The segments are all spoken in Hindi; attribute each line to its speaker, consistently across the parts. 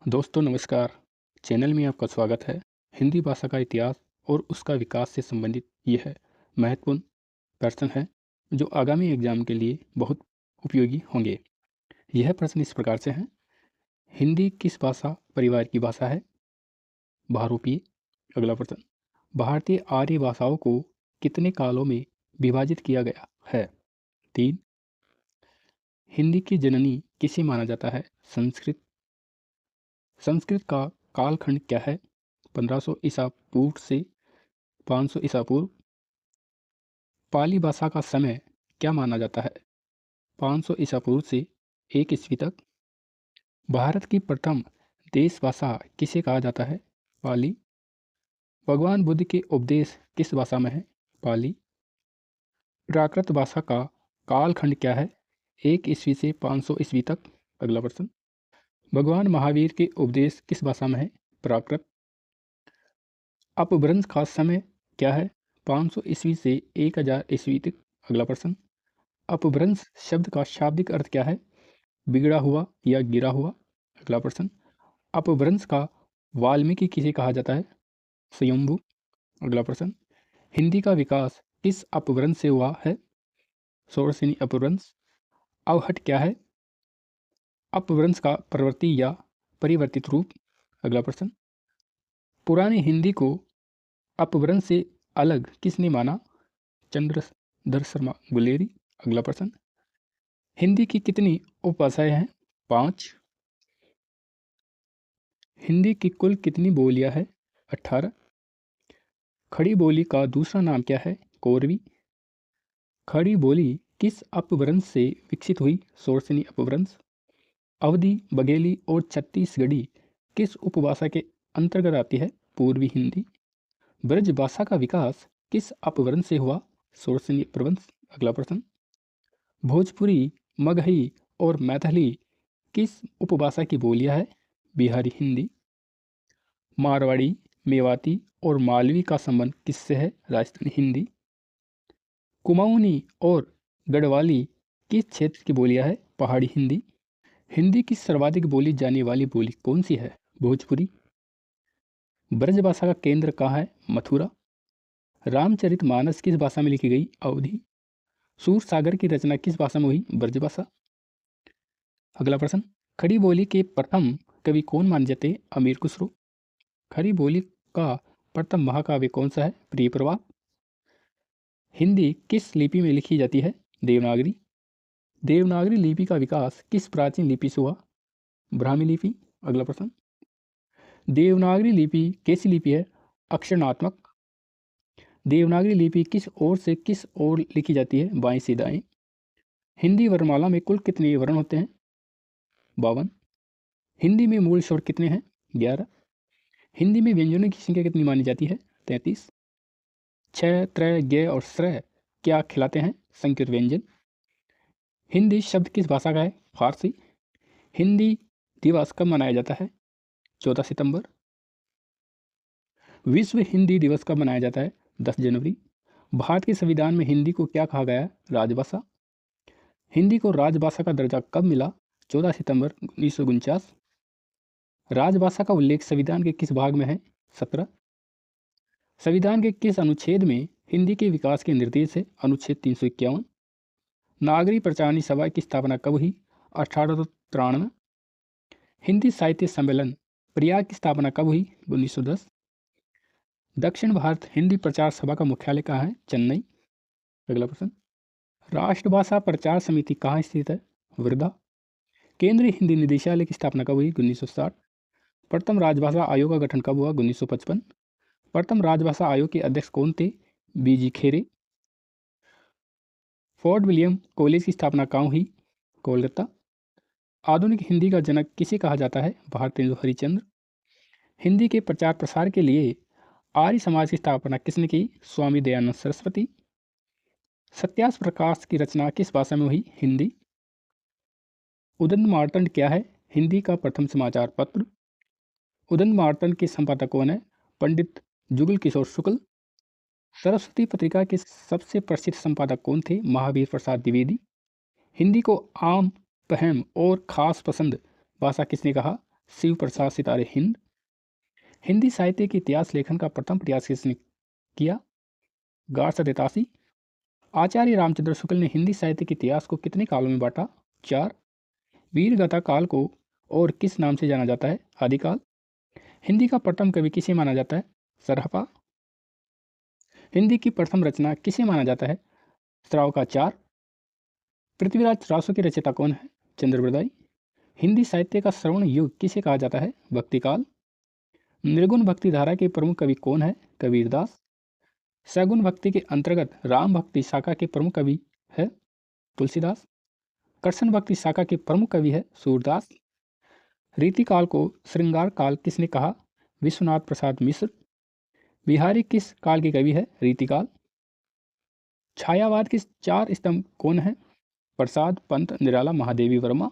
Speaker 1: दोस्तों नमस्कार। चैनल में आपका स्वागत है। हिंदी भाषा का इतिहास और उसका विकास से संबंधित यह महत्वपूर्ण प्रश्न है जो आगामी एग्जाम के लिए बहुत उपयोगी होंगे। यह प्रश्न इस प्रकार से है, हिंदी किस भाषा परिवार की भाषा है? बहुरूपीय। अगला प्रश्न, भारतीय आर्य भाषाओं को कितने कालों में विभाजित किया गया है? 3। हिंदी की जननी किसे माना जाता है? संस्कृत। संस्कृत का कालखंड क्या है? 1500 ईसा पूर्व से 500 ईसा पूर्व। पाली भाषा का समय क्या माना जाता है? 500 ईसा पूर्व से 1 ईस्वी तक। भारत की प्रथम देश भाषा किसे कहा जाता है? पाली। भगवान बुद्ध के उपदेश किस भाषा में है? पाली। प्राकृत भाषा का कालखंड क्या है? 1 ईस्वी से 500 ईस्वी तक। अगला प्रश्न, भगवान महावीर के उपदेश किस भाषा में है? प्राकृत। अपभ्रंश का समय क्या है? 500 ईस्वी से 1000 ईस्वी तक। अगला प्रश्न, अपभ्रंश शब्द का शाब्दिक अर्थ क्या है? बिगड़ा हुआ या गिरा हुआ। अगला प्रश्न, अपभ्रंश का वाल्मीकि किसे कहा जाता है? स्वयंभू। अगला प्रश्न, हिंदी का विकास किस अपभ्रंश से हुआ है? षोडशनी अपभ्रंश। अवहट क्या है? अपभ्रंश का प्रवृत्ति या परिवर्तित रूप। अगला प्रश्न, पुरानी हिंदी को अपभ्रंश से अलग किसने माना? चंद्रधर शर्मा गुलेरी। अगला प्रश्न, हिंदी की कितनी उपभाषाएं हैं? 5। हिंदी की कुल कितनी बोलियां हैं? 18। खड़ी बोली का दूसरा नाम क्या है? कोरवी। खड़ी बोली किस अपभ्रंश से विकसित हुई? षोडशनी अपभ्रंश। अवधी, बघेली और छत्तीसगढ़ी किस उपभाषा के अंतर्गत आती है? पूर्वी हिंदी। ब्रज भाषा का विकास किस अपभ्रंश से हुआ? षोडशनी अपभ्रंश। अगला प्रश्न, भोजपुरी, मगही और मैथिली किस उपभाषा की बोलियां है? बिहारी हिंदी। मारवाड़ी, मेवाती और मालवी का संबंध किससे है? राजस्थानी हिंदी। कुमाऊनी और गढ़वाली किस क्षेत्र की बोलियां है? पहाड़ी हिंदी। हिंदी की सर्वाधिक बोली जाने वाली बोली कौन सी है? भोजपुरी। ब्रजभाषा का केंद्र कहाँ है? मथुरा। रामचरितमानस किस भाषा में लिखी गई? अवधी। सूर सागर की रचना किस भाषा में हुई? ब्रजभाषा। अगला प्रश्न, खड़ी बोली के प्रथम कवि कौन माने जाते हैं? अमीर खुसरो। खड़ी बोली का प्रथम महाकाव्य कौन सा है? प्रिय प्रवाह। हिंदी किस लिपि में लिखी जाती है? देवनागरी। देवनागरी लिपि का विकास किस प्राचीन लिपि से हुआ? ब्राह्मी लिपि। अगला प्रश्न, देवनागरी लिपि कैसी लिपि है? अक्षरात्मक। देवनागरी लिपि किस ओर से किस ओर लिखी जाती है? बाएं से दाएं। हिंदी वर्णमाला में कुल कितने वर्ण होते हैं? 52। हिंदी में मूल स्वर कितने हैं? 11। हिंदी में व्यंजनों की संख्या कितनी मानी जाती है? 33। छय, त्रय, ज्ञ और श्रय क्या खिलाते हैं? संकेत व्यंजन। हिंदी शब्द किस भाषा का है? फारसी। हिंदी दिवस कब मनाया जाता है? 14 सितंबर। विश्व हिंदी दिवस कब मनाया जाता है? 10 जनवरी। भारत के संविधान में हिंदी को क्या कहा गया है? राजभाषा। हिंदी को राजभाषा का दर्जा कब मिला? 14 सितंबर 1949। राजभाषा का उल्लेख संविधान के किस भाग में है? 17। संविधान के किस अनुच्छेद में हिंदी के विकास के निर्देश है? अनुच्छेद 351। नागरिक प्रचारणी सभा की स्थापना कब हुई? 1893। हिंदी साहित्य सम्मेलन प्रयाग की स्थापना कब हुई? 1910। दक्षिण भारत हिंदी प्रचार सभा का मुख्यालय कहाँ है? चेन्नई। अगला प्रश्न, राष्ट्रभाषा प्रचार समिति कहाँ स्थित है? वर्धा। केंद्रीय हिंदी निदेशालय की स्थापना कब हुई? 1960। प्रथम राजभाषा आयोग का गठन कब हुआ? 1955। प्रथम राजभाषा आयोग के अध्यक्ष कौन थे? बीजी खेरे। फोर्ट विलियम कॉलेज की स्थापना कहाँ हुई? कोलकाता। आधुनिक हिंदी का जनक किसे कहा जाता है? भारतेंदु हरिश्चंद्र। हिंदी के प्रचार प्रसार के लिए आर्य समाज की स्थापना किसने की? स्वामी दयानंद सरस्वती। सत्याग्रह प्रकाश की रचना किस भाषा में हुई? हिंदी। उदंत मार्तंड क्या है? हिंदी का प्रथम समाचार पत्र। उदंत मार्तंड के संपादक कौन है? पंडित जुगल किशोर शुक्ल। सरस्वती पत्रिका के सबसे प्रसिद्ध संपादक कौन थे? महावीर प्रसाद द्विवेदी। हिंदी को आम, फहम और खास पसंद भाषा किसने कहा? शिव प्रसाद सितारे हिंद। हिंदी साहित्य के इतिहास लेखन का प्रथम प्रयास किसने किया? गार्स रेतासी। आचार्य रामचंद्र शुक्ल ने हिंदी साहित्य के इतिहास को कितने कालों में बांटा? 4। वीरगाथा काल को और किस नाम से जाना जाता है? आदिकाल। हिंदी का प्रथम कवि किसे माना जाता है? सरहपा। हिंदी की प्रथम रचना किसे माना जाता है? श्रावकाचार। पृथ्वीराज रासो के रचयिता कौन है? चंद्रबरदाई। हिंदी साहित्य का श्रवण युग किसे कहा जाता है? भक्तिकाल। निर्गुण भक्ति धारा के प्रमुख कवि कौन है? कबीरदास। सगुण भक्ति के अंतर्गत राम भक्ति शाखा के प्रमुख कवि है तुलसीदास। कृष्ण भक्ति शाखा के प्रमुख कवि है सूरदास। रीतिकाल को श्रृंगार काल किसने कहा? विश्वनाथ प्रसाद मिश्र। बिहारी किस काल के कवि है? रीतिकाल। छायावाद के 4 स्तंभ कौन है? प्रसाद, पंत, निराला, महादेवी वर्मा।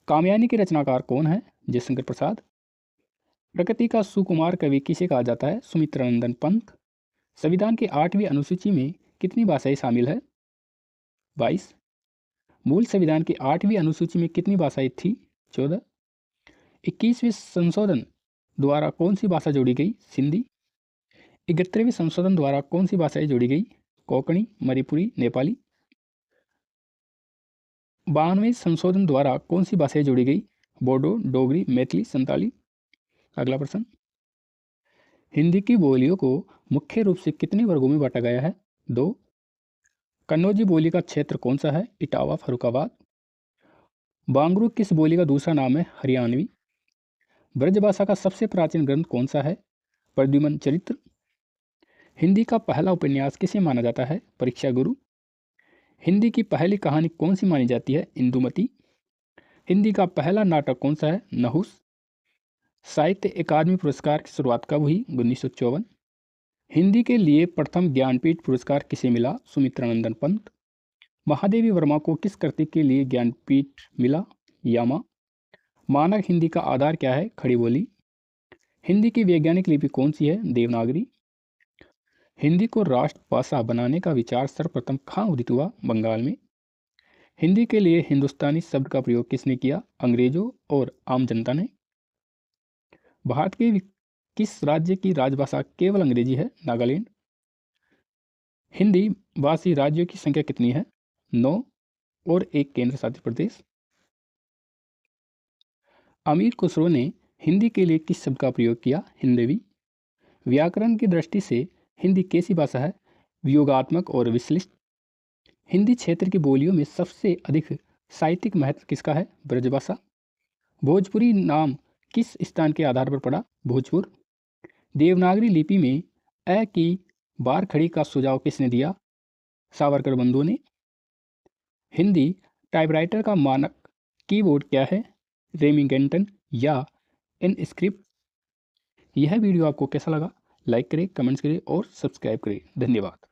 Speaker 1: कामयानी के रचनाकार कौन है? जयशंकर प्रसाद। प्रकृति का सुकुमार कवि किसे कहा जाता है? सुमित्रानंदन पंत। संविधान की 8वीं अनुसूची में कितनी भाषाएं शामिल है? 22। मूल संविधान की 8वीं अनुसूची में कितनी भाषाएं थी? 14। 21वें संशोधन द्वारा कौन सी भाषा जोड़ी गई? सिंधी। 31वें संशोधन द्वारा कौन सी भाषाएं जोड़ी गई? कोंकणी, मणिपुरी, नेपाली। 92वें संशोधन द्वारा कौन सी भाषाएं जोड़ी गई? बोडो, डोगरी, मैथिली, संताली। अगला प्रश्न, हिंदी की बोलियों को मुख्य रूप से कितने वर्गों में बांटा गया है? 2। कन्नौजी बोली का क्षेत्र कौन सा है? इटावा, फर्रुखाबाद। बांगरू किस बोली का दूसरा नाम है? हरियाणवी। ब्रजभाषा का सबसे प्राचीन ग्रंथ कौन सा है? प्रद्युमन चरित्र। हिंदी का पहला उपन्यास किसे माना जाता है? परीक्षा गुरु। हिंदी की पहली कहानी कौन सी मानी जाती है? इंदुमती। हिंदी का पहला नाटक कौन सा है? नहुस। साहित्य अकादमी पुरस्कार की शुरुआत कब हुई? 1954। हिंदी के लिए प्रथम ज्ञानपीठ पुरस्कार किसे मिला? सुमित्रानंदन पंत। महादेवी वर्मा को किस कृति के लिए ज्ञानपीठ मिला? यामा। मानक हिंदी का आधार क्या है? खड़ी बोली। हिंदी की वैज्ञानिक लिपि कौन सी है? देवनागरी। हिंदी को राष्ट्रभाषा बनाने का विचार सर्वप्रथम कहाँ उदित हुआ? बंगाल में। हिंदी के लिए हिंदुस्तानी शब्द का प्रयोग किसने किया? अंग्रेजों और आम जनता ने। भारत के किस राज्य की राजभाषा केवल अंग्रेजी है? नागालैंड। हिंदी भाषी राज्यों की संख्या कितनी है? 9 और 1 केंद्र शासित प्रदेश। अमीर खुसरो ने हिंदी के लिए किस शब्द का प्रयोग किया? हिंदवी। व्याकरण की दृष्टि से हिंदी कैसी भाषा है? वियोगात्मक और विश्लिष्ट। हिंदी क्षेत्र की बोलियों में सबसे अधिक साहित्यिक महत्व किसका है? ब्रजभाषा। भोजपुरी नाम किस स्थान के आधार पर पड़ा? भोजपुर। देवनागरी लिपि में अ की बार खड़ी का सुझाव किसने दिया? सावरकर बंधु ने। हिंदी टाइपराइटर का मानक कीबोर्ड क्या है? रेमिंगटन या इनस्क्रिप्ट। यह वीडियो आपको कैसा लगा? लाइक करें, कमेंट्स करें और सब्सक्राइब करें। धन्यवाद।